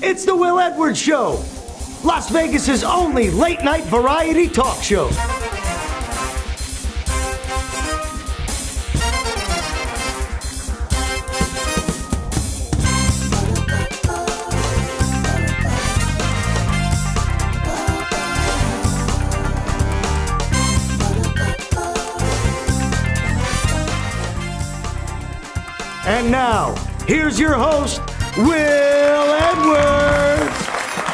It's the Will Edwards Show, Las Vegas's only late-night variety talk show. And now, here's your host, Will Edwards.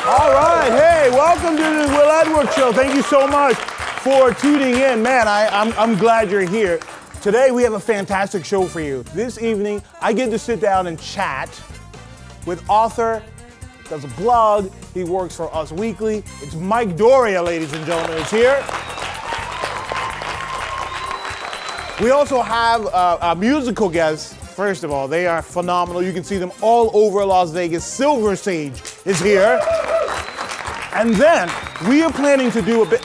All right, hey, welcome to the Will Edwards Show. Thank you so much for tuning in. Man, I'm glad you're here. Today we have a fantastic show for you. This evening, I get to sit down and chat with author, does a blog, he works for Us Weekly. It's Mike Doria, ladies and gentlemen, is here. We also have a musical guest. First of all, they are phenomenal. You can see them all over Las Vegas. Silversage is here. And then we are planning to do a bit.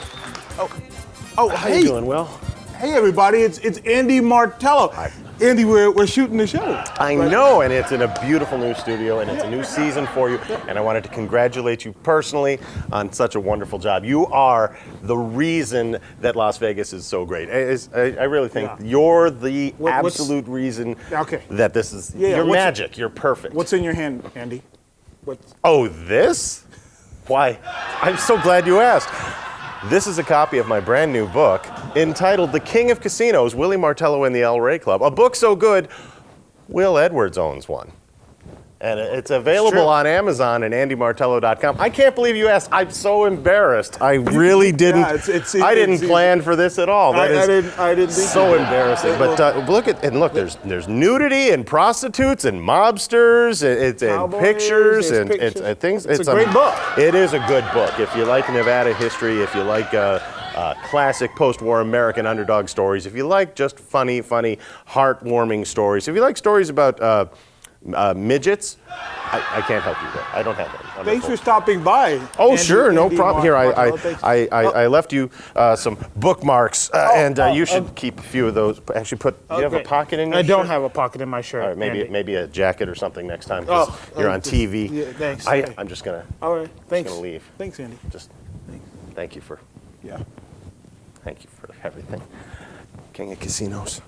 How you doing, Will? Hey, everybody, it's Andy Martello. Hi. Andy, we're shooting the show. I know, and it's in a beautiful new studio, and it's a new season for you, and I wanted to congratulate you personally on such a wonderful job. You are the reason that Las Vegas is so great. I really think you're the absolute reason that this is, you're magic, you're perfect. What's in your hand, Andy? Oh, this? Why, I'm so glad you asked. This is a copy of my brand new book entitled The King of Casinos, Willie Martello and the Rey Club. A book so good, Will Edwards owns one. And it's available on Amazon and AndyMartello.com. I can't believe you asked. I'm so embarrassed. I really didn't. I didn't plan for this at all. I didn't. So embarrassing. But look, there's nudity and prostitutes and mobsters. It's and pictures and things. It's a great book. It is a good book. If you like Nevada history, if you like classic post-war American underdog stories, if you like just funny, heartwarming stories, if you like stories about midgets, I can't help you there. I don't have them. Thanks for stopping by. Oh, Andy, sure, no problem. Here, I I left you some bookmarks, and you should keep a few of those. Actually, do you have a pocket in your shirt? I don't have a pocket in my shirt. All right, maybe a jacket or something next time. You're on TV. Yeah, thanks. I'm just gonna. All right, thanks. Gonna leave. Thanks, Andy. Thank you for. Yeah. Thank you for everything, King of Casinos.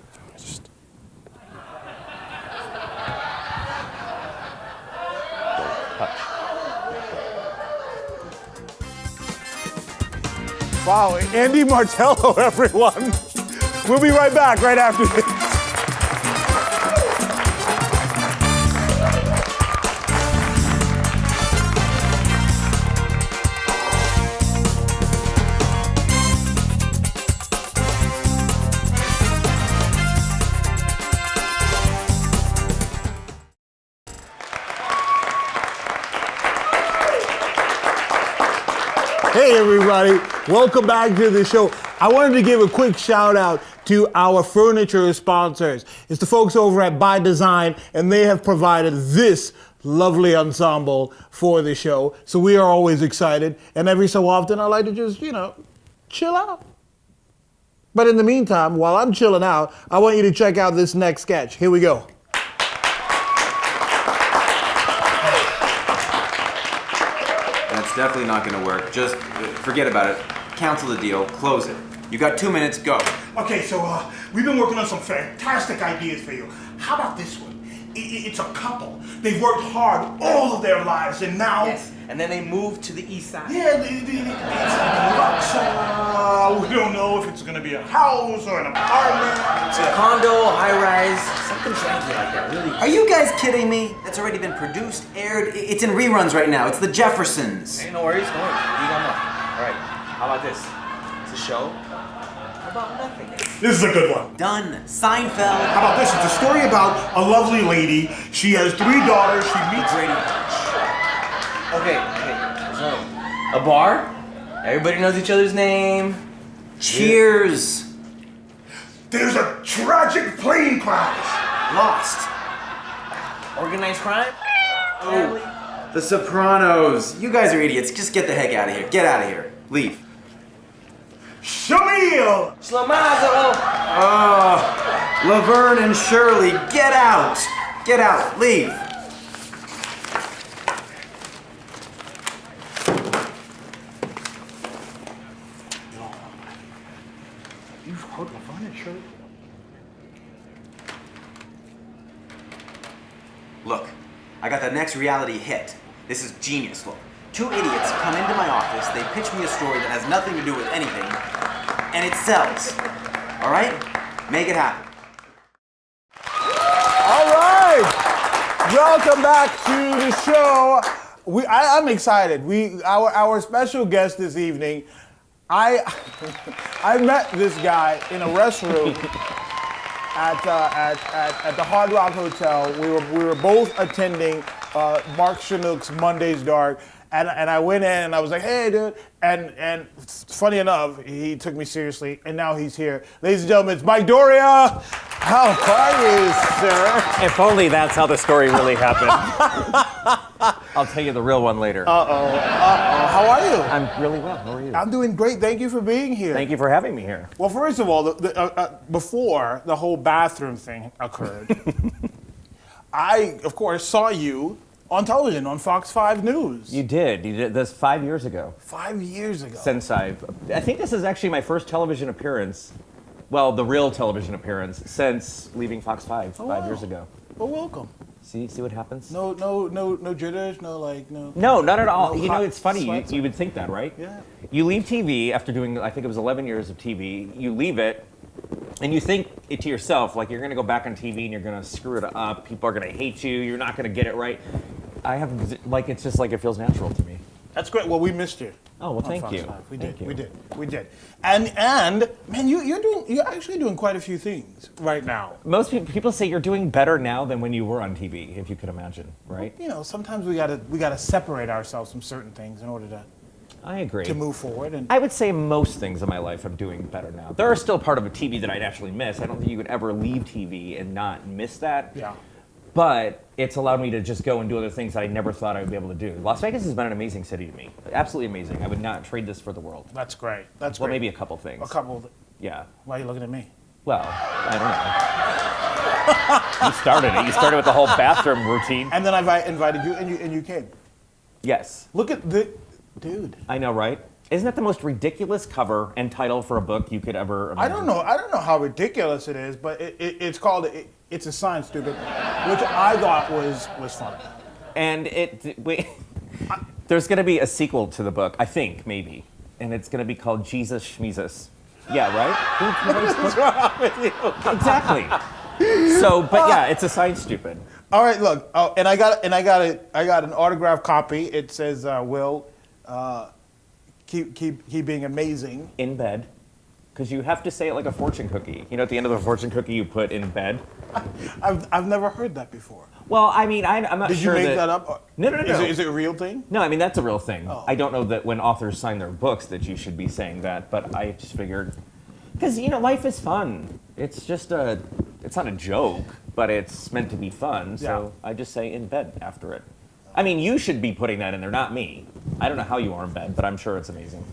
Wow, Andy Martello, everyone. We'll be right back right after this. Hey everybody, welcome back to the show. I wanted to give a quick shout out to our furniture sponsors. It's the folks over at By Design, and they have provided this lovely ensemble for the show. So we are always excited, and every so often I like to just, chill out. But in the meantime, while I'm chilling out, I want you to check out this next sketch. Here we go. That's definitely not going to work. Just forget about it. Cancel the deal. Close it. You got 2 minutes. Go. Okay, so we've been working on some fantastic ideas for you. How about this one? It's a couple. They've worked hard all of their lives, and now... Yes, and then they moved to the east side. Yeah, it's we don't know if it's going to be a house or an apartment. It's a condo, high-rise, something fancy like that, really. Are you guys kidding me? That's already been produced, aired. It's in reruns right now. It's The Jeffersons. Hey, no worries, no worries. You don't know. All right, how about this? It's a show about nothing. This is a good one. Done. Seinfeld. How about this? It's a story about a lovely lady. She has 3 daughters. She meets... Brady. Okay, so a bar. Everybody knows each other's name. Cheers. There's a tragic plane crash. Lost. Organized crime. Oh, The Sopranos. You guys are idiots. Just get the heck out of here. Get out of here. Leave. Shamil! Shlomazo. Laverne and Shirley, get out. Get out. Leave. shirt? Look, I got the next reality hit. This is genius. Look, two idiots come into my office, they pitch me a story that has nothing to do with anything, and it sells. All right? Make it happen. All right. Welcome back to the show. I'm excited. Our special guest this evening, I met this guy in a restroom at the Hard Rock Hotel. We were both attending Mark Chinook's Monday's Dark, and I went in and I was like, hey, dude, and funny enough, he took me seriously, and now he's here. Ladies and gentlemen, it's Mike Doria. How are you, sir? If only that's how the story really happened. I'll tell you the real one later. How are you? I'm really well. How are you? I'm doing great. Thank you for being here. Thank you for having me here. Well, first of all, before the whole bathroom thing occurred, I, of course, saw you on television on Fox 5 News. You did this 5 years ago. 5 years ago. Since I think this is actually my first television appearance. Well, the real television appearance since leaving Fox 5 5 years ago. Well, welcome. See what happens? No jitters, no. No, not at all. No You know, hot it's funny. sweats? You would think that, right? Yeah. You leave TV after doing, I think it was 11 years of TV. You leave it, and you think it to yourself, like you're going to go back on TV and you're going to screw it up. People are going to hate you. You're not going to get it right. It's just like it feels natural to me. That's great. Well, we missed you. Oh, well, thank you. We Thank you. did. And man, you're actually doing quite a few things right now. Most people say you're doing better now than when you were on TV, if you could imagine, right? You know, sometimes we gotta separate ourselves from certain things in order I agree. to move forward. And I would say most things in my life I'm doing better now. There are still part of a TV that I'd actually miss. I don't think you could ever leave TV and not miss that. yeah. But it's allowed me to just go and do other things that I never thought I would be able to do. Las Vegas has been an amazing city to me. Absolutely amazing. I would not trade this for the world. That's great. That's Well, great. maybe a couple things. A couple. Yeah. Why are you looking at me? Well, I don't know. You started it. You started with the whole bathroom routine. And then I invited you, and you came. Yes. Look at the dude. I know, right? Isn't that the most ridiculous cover and title for a book you could ever imagine? I don't know how ridiculous it is, but it's called It's a Sign, Stupid, which I thought was funny. And there's going to be a sequel to the book, I think, maybe. And it's going to be called Jesus Schmeezus. Yeah, right? What's wrong with you? Exactly. So, but yeah, It's a Sign, Stupid. All right, look. Oh, and I got an autographed copy. It says, "Will, keep being amazing." In bed. Because you have to say it like a fortune cookie. You know, at the end of a fortune cookie, you put in bed. I've never heard that before. Well, I mean, I'm not Did sure you make that up? No. Is it a real thing? No, I mean, that's a real thing. Oh. I don't know that when authors sign their books that you should be saying that, but I just figured, because, you know, life is fun. It's just it's not a joke, but it's meant to be fun, so I just say in bed after it. I mean, you should be putting that in there, not me. I don't know how you are in bed, but I'm sure it's amazing.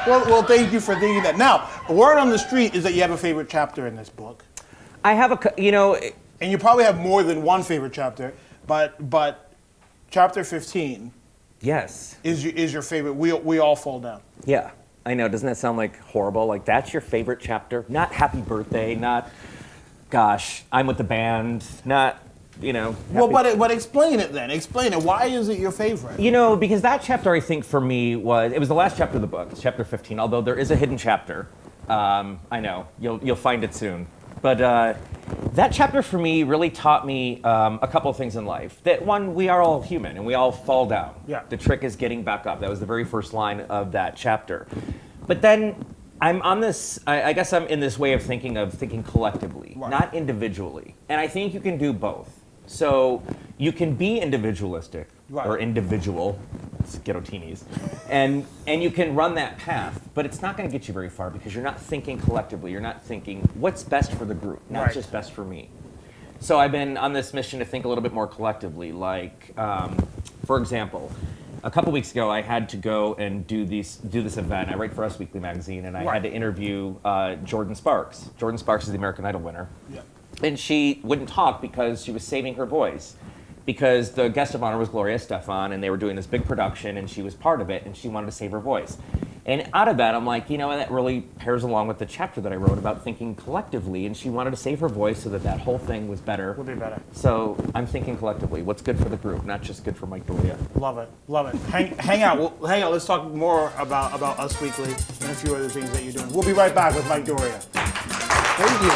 Well, thank you for thinking that. Now, word on the street is that you have a favorite chapter in this book. I have And you probably have more than one favorite chapter, but chapter 15 yes. is your favorite. We all fall down. Yeah, I know. Doesn't that sound like horrible? Like, that's your favorite chapter? Not happy birthday, not, gosh, I'm with the band, not, you know. Well, but explain it then. Explain it. Why is it your favorite? You know, because that chapter, I think, for me, it was the last chapter of the book. It's chapter 15, although there is a hidden chapter. I know. You'll find it soon. But that chapter, for me, really taught me a couple of things in life. That, one, we are all human, and we all fall down. Yeah. The trick is getting back up. That was the very first line of that chapter. But then I'm on this, I guess I'm in this way of thinking collectively, Right. not individually. And I think you can do both. So you can be individualistic, Right. or individual, it's ghetto-teenies, and you can run that path, but it's not going to get you very far because you're not thinking collectively. You're not thinking what's best for the group, not Right. just best for me. So I've been on this mission to think a little bit more collectively. Like, for example, a couple weeks ago, I had to go and do this event. I write for Us Weekly magazine, and I Right. had to interview Jordan Sparks. Jordan Sparks is the American Idol winner. Yeah. And she wouldn't talk because she was saving her voice. Because the guest of honor was Gloria Estefan, and they were doing this big production, and she was part of it, and she wanted to save her voice. And out of that, I'm like, you know, that really pairs along with the chapter that I wrote about thinking collectively. And she wanted to save her voice so that that whole thing was better. Would be better. So I'm thinking collectively. What's good for the group, not just good for Mike Doria. Love it, love it. Hang out. Hang out. Let's talk more about Us Weekly and a few other things that you're doing. We'll be right back with Mike Doria. Thank you.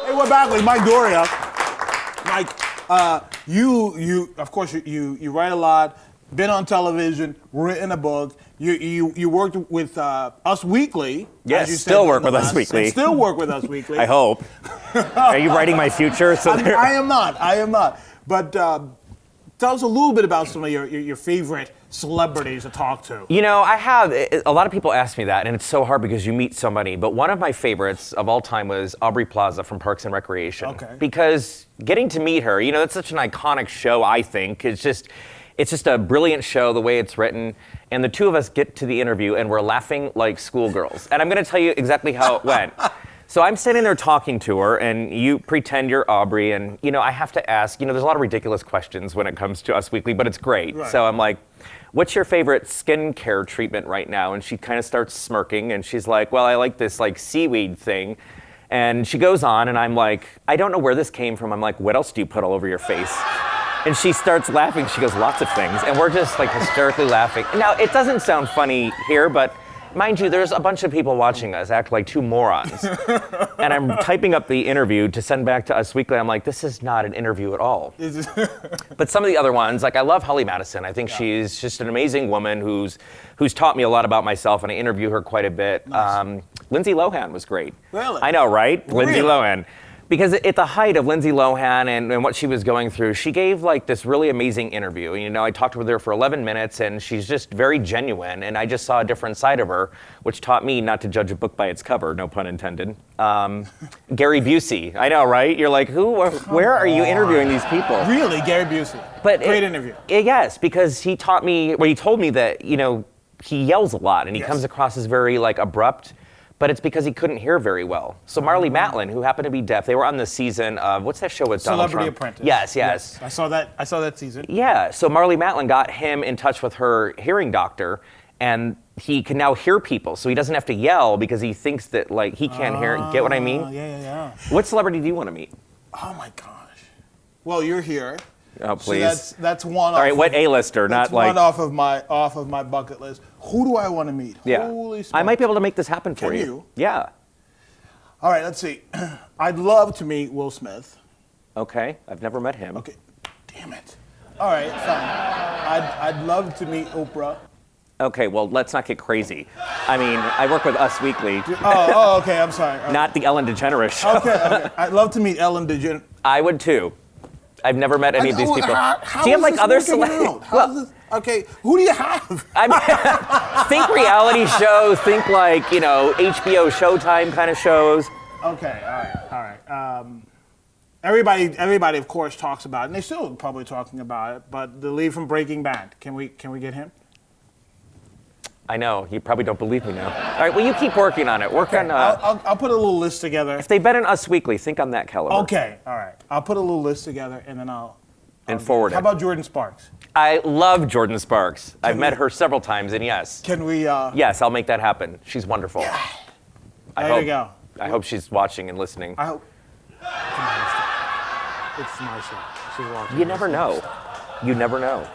Hey, we're back with Mike Doria. Mike, you of course you write a lot, been on television, written a book. You worked with Us Weekly. Yes, as you still said work in the with Us last- Weekly. and still work with Us Weekly. I hope. Are you writing my future? So I am not. But tell us a little bit about some of your favorite celebrities to talk to. You know, I have, a lot of people ask me that, and it's so hard because you meet so many, but one of my favorites of all time was Aubrey Plaza from Parks and Recreation. Okay. Because getting to meet her, you know, it's such an iconic show, I think. It's just a brilliant show, the way it's written, and the two of us get to the interview, and we're laughing like schoolgirls. And I'm gonna tell you exactly how it went. So I'm sitting there talking to her, and you pretend you're Aubrey, and, you know, I have to ask, you know, there's a lot of ridiculous questions when it comes to Us Weekly, but it's great. Right. So I'm like, what's your favorite skincare treatment right now? And she kind of starts smirking, and she's like, well, I like this like seaweed thing. And she goes on, and I'm like, I don't know where this came from. I'm like, what else do you put all over your face? And she starts laughing. She goes, lots of things. And we're just like hysterically laughing. Now, it doesn't sound funny here, but mind you, there's a bunch of people watching us act like two morons. And I'm typing up the interview to send back to Us Weekly. I'm like, this is not an interview at all. But some of the other ones, like I love Holly Madison. I think she's just an amazing woman who's taught me a lot about myself, and I interview her quite a bit. Nice. Lindsay Lohan was great. Really? I know, right? Lindsay Really? Lohan. Because at the height of Lindsay Lohan and what she was going through, she gave like this really amazing interview. You know, I talked with her for 11 minutes, and she's just very genuine, and I just saw a different side of her, which taught me not to judge a book by its cover, no pun intended. Gary Busey, I know, right? You're like, where are you interviewing these people? Really, Gary Busey. But Great interview. Yes, because he taught me, he told me that, you know, he yells a lot, and he comes across as very like abrupt, but it's because he couldn't hear very well. So Marlee Matlin, who happened to be deaf, they were on the season of, what's that show with Donald Celebrity Trump? Apprentice. Yes. I saw that season. Yeah, so Marlee Matlin got him in touch with her hearing doctor, and he can now hear people, so he doesn't have to yell because he thinks that like he can't hear. Get what I mean? Yeah. What celebrity do you want to meet? Oh my gosh. Well, you're here. Oh, please. So that's one. All right, what A-lister? That's Not like. one off of my bucket list. Who do I want to meet? Yeah. Holy smokes. I might be able to make this happen for Can you. you? Yeah. All right, let's see. I'd love to meet Will Smith. Okay, I've never met him. Okay. Damn it. All right, fine. I'd love to meet Oprah. Okay, well, let's not get crazy. I mean, I work with Us Weekly, Oh, okay. I'm sorry. All right. not the Ellen DeGeneres show. Okay. I'd love to meet Ellen DeGeneres. I would too. I've never met any of these people. How Do you have is like this other working celebrities? out? How is this? Okay, who do you have? I mean, think reality shows, think like, you know, HBO Showtime kind of shows. Okay, all right. Everybody, of course, talks about it, and they're still probably talking about it. But the lead from Breaking Bad, can we get him? I know, you probably don't believe me now. All right, well, you keep working on it. Work on, I'll put a little list together. if they bet on Us Weekly, think on that caliber. Okay, all right. I'll put a little list together, and then I'll forward How it. about Jordan Sparks? I love Jordan Sparks. I've met her several times, and yes. Can we? Yes, I'll make that happen. She's wonderful. There you go. I hope she's watching and listening. I hope. It's my show. She's watching. You never know. You never know.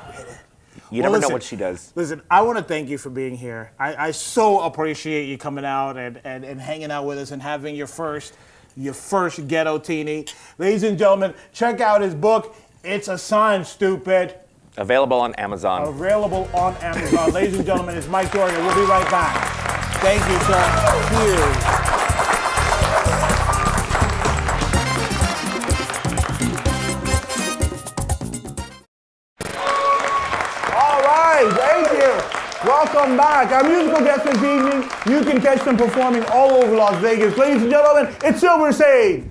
You Well, never know listen, what she does. Listen, I want to thank you for being here. I so appreciate you coming out and hanging out with us and having your first ghetto teenie. Ladies and gentlemen, check out his book. It's a Sign, Stupid. Available on Amazon. Available on Amazon. Ladies and gentlemen, it's Mike Doria. We'll be right back. Thank you, sir. Cheers. Thank you. Welcome back. Our musical guests this evening, you can catch them performing all over Las Vegas. Ladies and gentlemen, it's Silversage.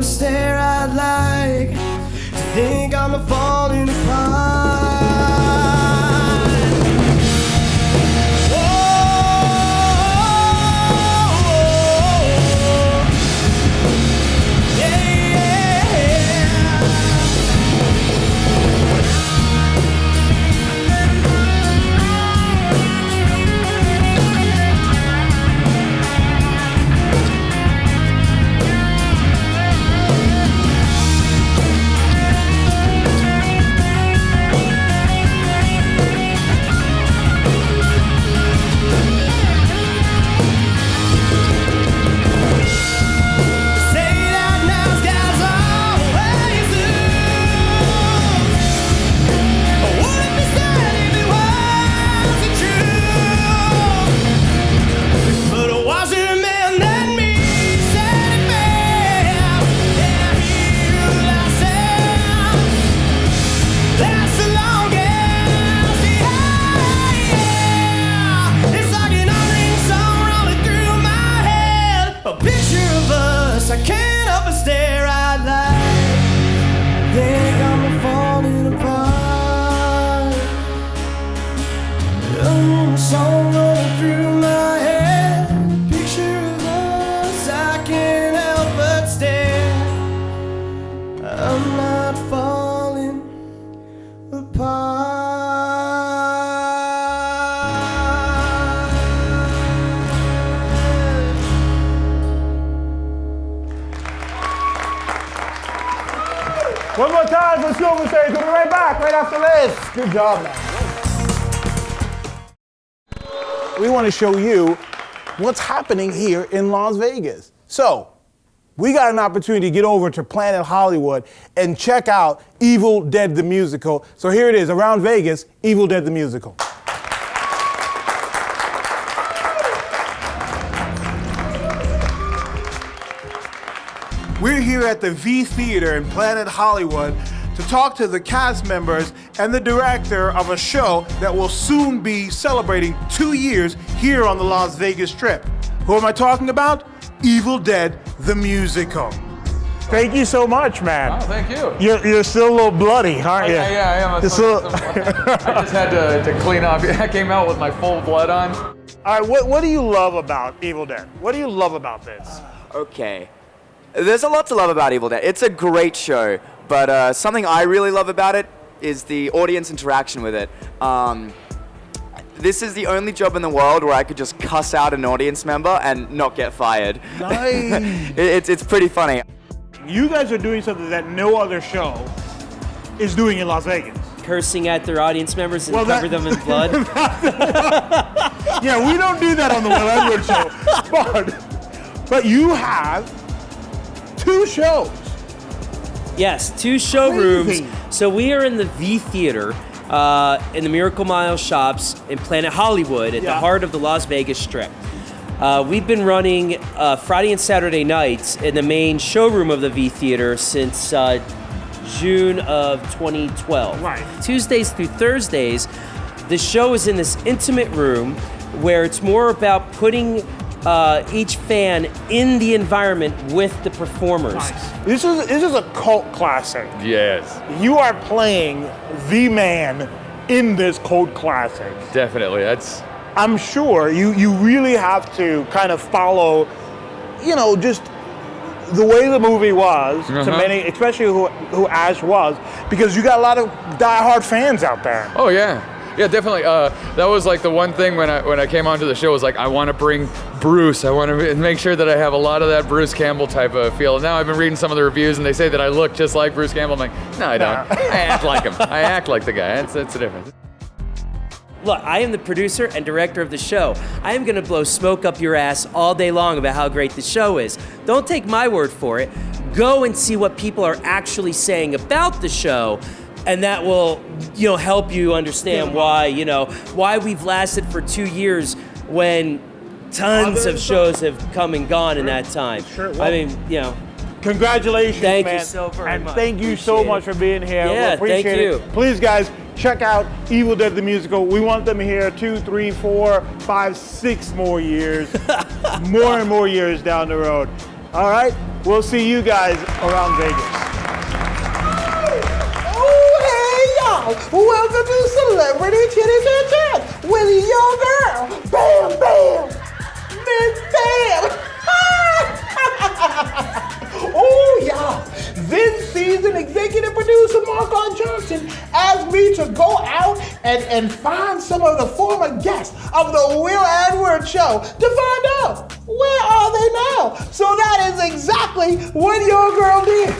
stare, I'd like to think I'm falling apart. One more time for Silversage. We'll be right back right after this. Good job, man. We want to show you what's happening here in Las Vegas. So, we got an opportunity to get over to Planet Hollywood and check out Evil Dead the Musical. So here it is, around Vegas, Evil Dead the Musical. We're here at the V Theater in Planet Hollywood to talk to the cast members and the director of a show that will soon be celebrating 2 years here on the Las Vegas Strip. Who am I talking about? Evil Dead the Musical. Thank you so much, man. Oh, thank you. You're still a little bloody, aren't you? Yeah, I am. I just had to clean up. I came out with my full blood on. All right, what do you love about Evil Dead? What do you love about this? Okay. There's a lot to love about Evil Dead. It's a great show, but something I really love about it is the audience interaction with it. This is the only job in the world where I could just cuss out an audience member and not get fired. Nice. It's pretty funny. You guys are doing something that no other show is doing in Las Vegas. Cursing at their audience members and cover them in blood. Yeah, we don't do that on the Will Edwards show. But you have 2 shows. Yes, 2 showrooms. So we are in the V Theater in the Miracle Mile shops in Planet Hollywood at the heart of the Las Vegas Strip. We've been running Friday and Saturday nights in the main showroom of the V Theater since June of 2012. Right. Tuesdays through Thursdays, the show is in this intimate room where it's more about putting each fan in the environment with the performers. Nice. This is a cult classic. Yes. You are playing the man in this cult classic. Definitely. I'm sure you really have to kind of follow, just the way the movie was to many, especially who Ash was, because you got a lot of diehard fans out there. Oh yeah. Yeah, definitely. That was like the one thing when I came onto the show was like, I want to bring Bruce. I want to make sure that I have a lot of that Bruce Campbell type of feel. And now I've been reading some of the reviews and they say that I look just like Bruce Campbell. I'm like, no, I don't. I act like him. I act like the guy. That's the difference. Look, I am the producer and director of the show. I am going to blow smoke up your ass all day long about how great the show is. Don't take my word for it. Go and see what people are actually saying about the show, and that will, help you understand why we've lasted for 2 years when tons of shows have come and gone in that time. Sure, well, I mean, congratulations, thank man. you so very and much. thank you so much for being here. Yeah, we appreciate thank you. it. Please, guys, check out Evil Dead the Musical. We want them here 2, 3, 4, 5, 6 more years. More and more years down the road. All right? We'll see you guys around Vegas. Oh, hey, y'all. Welcome to Celebrity Titties and Chats with your girl, Bam Bam, Miss Bam. Oh, y'all. This season, executive producer Mark R. Johnson asked me to go out and find some of the former guests of the Will Edwards Show to find out where are they now. So that is exactly what your girl did.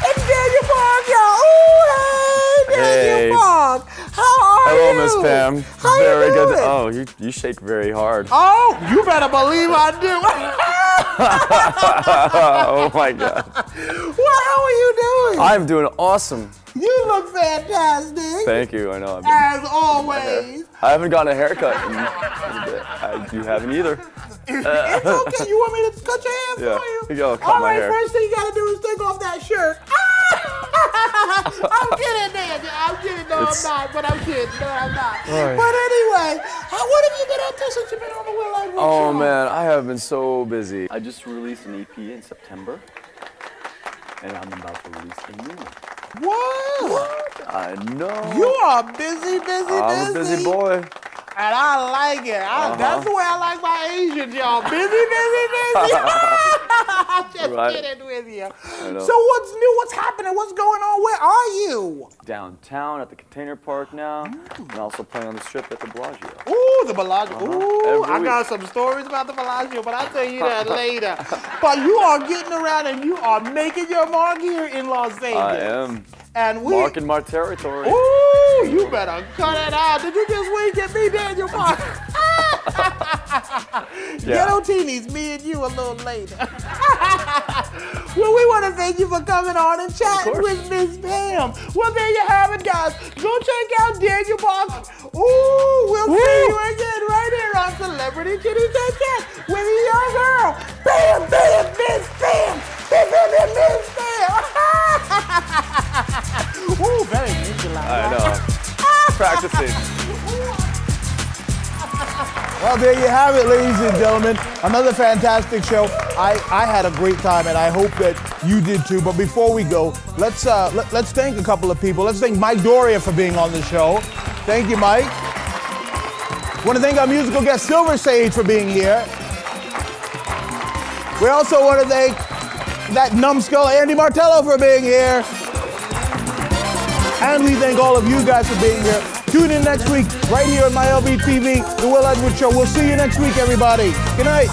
And Daniel Park, y'all. Ooh, hey, Daniel Park. How are you? Hello, Miss Pam. How Very you good. doing? Oh, you shake very hard. Oh, you better believe I do. Oh my God. Well, how are you doing? I'm doing awesome. You look fantastic. Thank you. I know. As always. I haven't gotten a haircut. You haven't either. It's okay. You want me to cut your hair Yeah. for you? You go, cut All my right, hair. first thing you gotta do is take off that shirt. I'm kidding, Nancy. I'm kidding. No, I'm not. But I'm kidding. No, I'm not. right. But anyway, what have you been up to since you've been on the Will Edwards Show? Oh man, I have been so busy. I just released an EP in September, and I'm about to release a new one. What? I know. You are busy. I'm a busy boy. And I like it. That's the way I like my Asians, y'all. Busy. I'm just Right. kidding with you. I know. So what's new? What's happening? What's going on? Where are you? Downtown at the Container Park now, and also playing on the strip at the Bellagio. Ooh, the Bellagio. Ooh, Every I got week. some stories about the Bellagio, but I'll tell you that later. But you are getting around and you are making your mark here in Las Vegas. I am And we. marking my territory. Ooh, you better cut it out. Did you just wink at me, Daniel Park? Ghetto Teenies, me and you a little later. Well, we want to thank you for coming on and chatting with Miss Pam. Well, there you have it, guys. Go check out Daniel Park. Ooh, we'll see you again right here on Celebrity Titties and Chats with your girl, Bam Bam Miss Pam. Miss Pam. Ooh, very ninja-like. I know. Practicing. Well, there you have it, ladies and gentlemen. Another fantastic show. I had a great time, and I hope that you did too. But before we go, let's thank a couple of people. Let's thank Mike Doria for being on the show. Thank you, Mike. Want to thank our musical guest Silversage for being here. We also want to thank that numbskull Andy Martello for being here. And we thank all of you guys for being here. Tune in next week, right here on my LB TV, The Will Edwards Show. We'll see you next week, everybody. Good night.